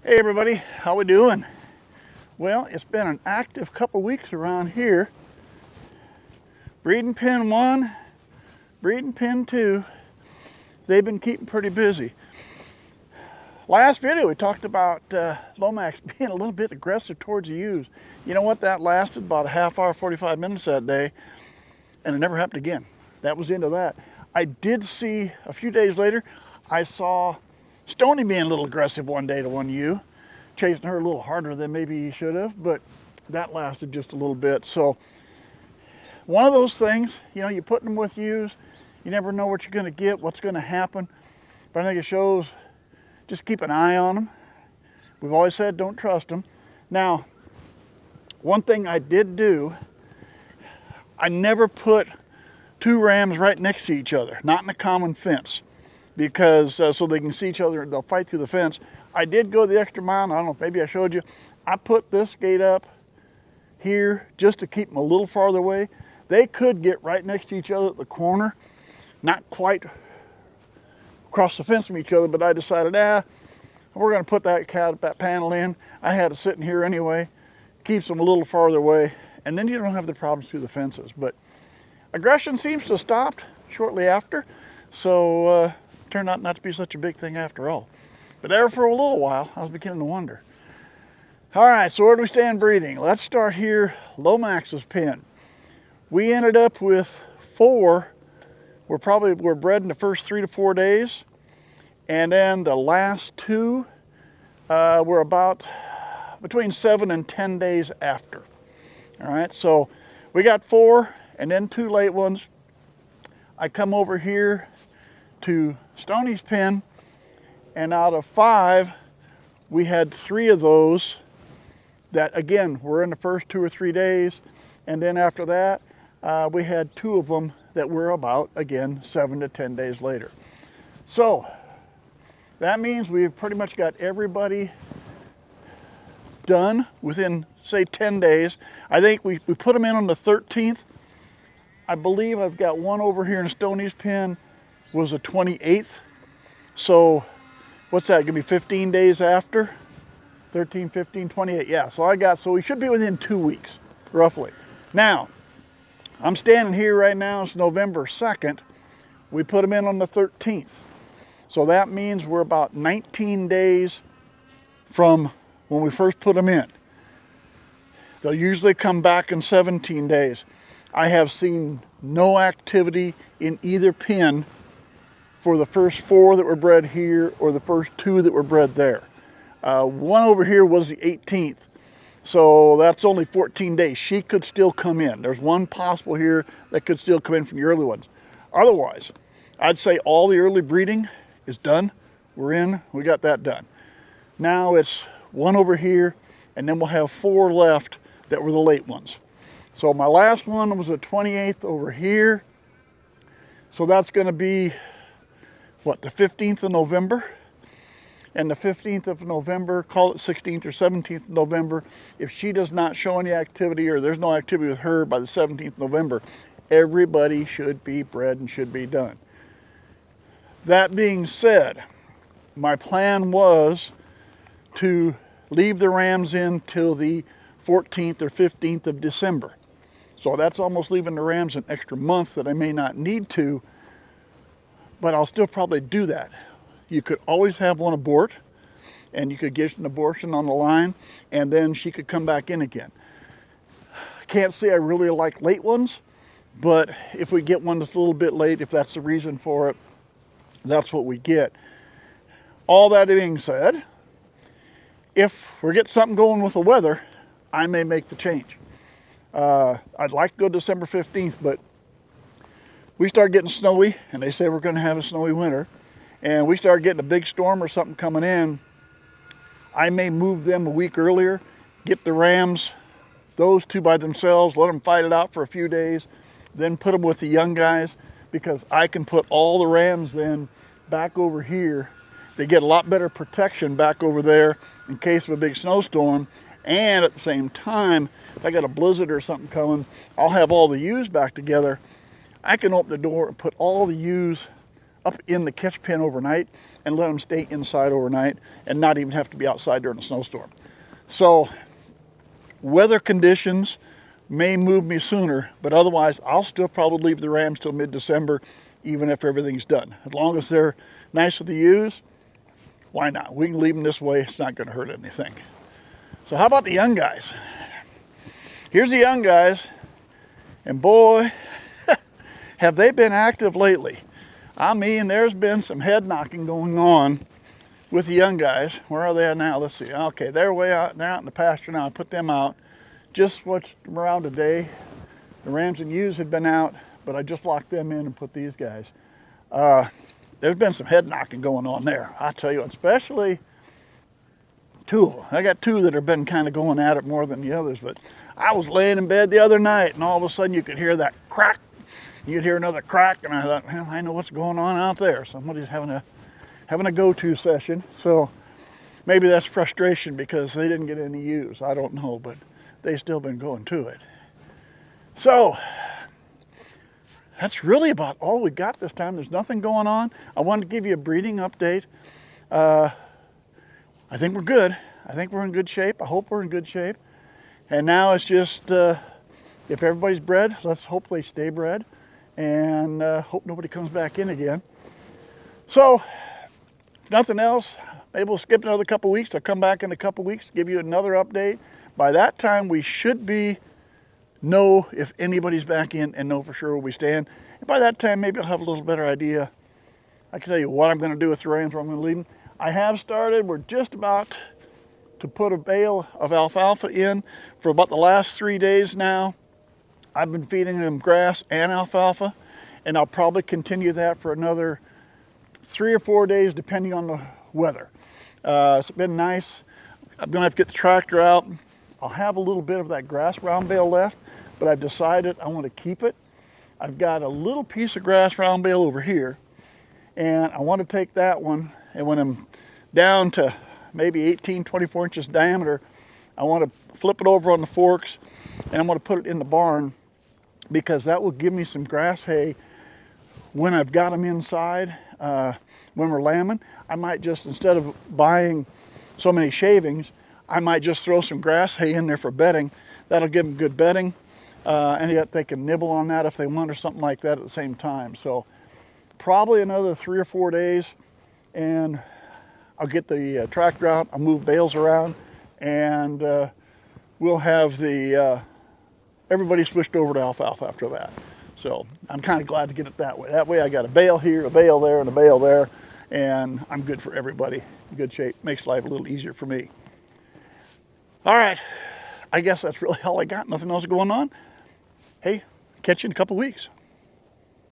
Hey everybody, how we doing? Well, it's been an active couple weeks around here. Breeding pen 1, breeding pen 2, they've been keeping pretty busy. Last video we talked about Lomax being a little bit aggressive towards the ewes. You know what, that lasted about a half hour, 45 minutes that day, and it never happened again. That was the end of that. I did see, a few days later, I saw Stony being a little aggressive one day to one ewe, chasing her a little harder than maybe he should have, but that lasted just a little bit. So one of those things, you know, you put them with ewes, you never know what you're going to get, what's going to happen. But I think it shows, just keep an eye on them. We've always said don't trust them. Now, one thing I did do, I never put two rams right next to each other, not in a common fence, because so they can see each other, they'll fight through the fence. I did go the extra mile, I don't know, maybe I showed you. I put this gate up here just to keep them a little farther away. They could get right next to each other at the corner, not quite across the fence from each other, but I decided, we're gonna put that panel in. I had it sitting here anyway, keeps them a little farther away, and then you don't have the problems through the fences. But aggression seems to have stopped shortly after, so turned out not to be such a big thing after all. But there for a little while, I was beginning to wonder. All right, so where do we stand breeding? Let's start here, Lomax's pen. We ended up with 4. We're bred in the first 3 to 4 days. And then the last 2 were about between 7 and 10 days after. All right, so we got 4 and then 2 late ones. I come over here to Stoney's pen, and out of 5, we had 3 of those that, again, were in the first 2 or 3 days. And then after that, we had 2 of them that were about, again, 7 to 10 days later. So that means we've pretty much got everybody done within, say, 10 days. I think we put them in on the 13th. I believe I've got one over here in Stoney's pen was the 28th. So what's that, gonna be 15 days after? 13, 15, 28, yeah. So we should be within 2 weeks, roughly. Now, I'm standing here right now, it's November 2nd. We put them in on the 13th. So that means we're about 19 days from when we first put them in. They'll usually come back in 17 days. I have seen no activity in either pen for the first 4 that were bred here or the first 2 that were bred there. One over here was the 18th, so that's only 14 days. She could still come in. There's one possible here that could still come in from the early ones. Otherwise, I'd say all the early breeding is done. We're in, we got that done. Now it's one over here, and then we'll have 4 left that were the late ones. So my last one was the 28th over here. So that's gonna be, what, the 15th of November? And the 15th of November, call it 16th or 17th of November, if she does not show any activity or there's no activity with her by the 17th of November, everybody should be bred and should be done. That being said, my plan was to leave the rams in till the 14th or 15th of December. So that's almost leaving the rams an extra month that I may not need to, but I'll still probably do that. You could always have one abort, and you could get an abortion on the line, and then she could come back in again. Can't say I really like late ones, but if we get one that's a little bit late, if that's the reason for it, that's what we get. All that being said, if we get something going with the weather, I may make the change. I'd like to go December 15th, but we start getting snowy, and they say we're going to have a snowy winter, and we start getting a big storm or something coming in, I may move them a week earlier, get the rams, those 2 by themselves, let them fight it out for a few days, then put them with the young guys, because I can put all the rams then back over here. They get a lot better protection back over there in case of a big snowstorm. And at the same time, if I got a blizzard or something coming, I'll have all the ewes back together. I can open the door and put all the ewes up in the catch pen overnight and let them stay inside overnight and not even have to be outside during a snowstorm. So weather conditions may move me sooner, but otherwise I'll still probably leave the rams till mid-December, even if everything's done. As long as they're nice with the ewes, why not? We can leave them this way. It's not going to hurt anything. So how about the young guys? Here's the young guys, and boy, have they been active lately. I mean, there's been some head knocking going on with the young guys. Where are they at now? Let's see. Okay, they're way out. They're out in the pasture now. I put them out. Just watched them around today. The rams and ewes had been out, but I just locked them in and put these guys. There's been some head knocking going on there. I tell you, especially two of them. I got two that have been kind of going at it more than the others, but I was laying in bed the other night and all of a sudden you could hear that crack. You'd hear another crack, and I thought, well, I know what's going on out there. Somebody's having a go-to session. So maybe that's frustration because they didn't get any ewes. I don't know, but they've still been going to it. So that's really about all we got this time. There's nothing going on. I wanted to give you a breeding update. I think we're good. I think we're in good shape. I hope we're in good shape. And now it's just, if everybody's bred, let's hope they stay bred, and hope nobody comes back in again. So, if nothing else, maybe we'll skip another couple weeks. I'll come back in a couple weeks, give you another update. By that time, we should know if anybody's back in and know for sure where we stand. And by that time, maybe I'll have a little better idea. I can tell you what I'm going to do with the rams, where I'm going to leave them. I have started. We're just about to put a bale of alfalfa in for about the last 3 days now. I've been feeding them grass and alfalfa, and I'll probably continue that for another 3 or 4 days depending on the weather. It's been nice. I'm gonna have to get the tractor out. I'll have a little bit of that grass round bale left, but I've decided I want to keep it. I've got a little piece of grass round bale over here, and I want to take that one, and when I'm down to maybe 18, 24 inches diameter, I want to flip it over on the forks, and I'm going to put it in the barn, because that will give me some grass hay when I've got them inside. When we're lambing, I might just, instead of buying so many shavings, I might just throw some grass hay in there for bedding. That'll give them good bedding, and yet they can nibble on that if they want or something like that at the same time. So probably another 3 or 4 days, and I'll get the tractor out, I'll move bales around, and we'll have everybody switched over to alfalfa after that. So I'm kind of glad to get it that way. That way I got a bale here, a bale there, and a bale there, and I'm good for everybody. In good shape. Makes life a little easier for me. All right, I guess that's really all I got. Nothing else going on. Hey, catch you in a couple weeks.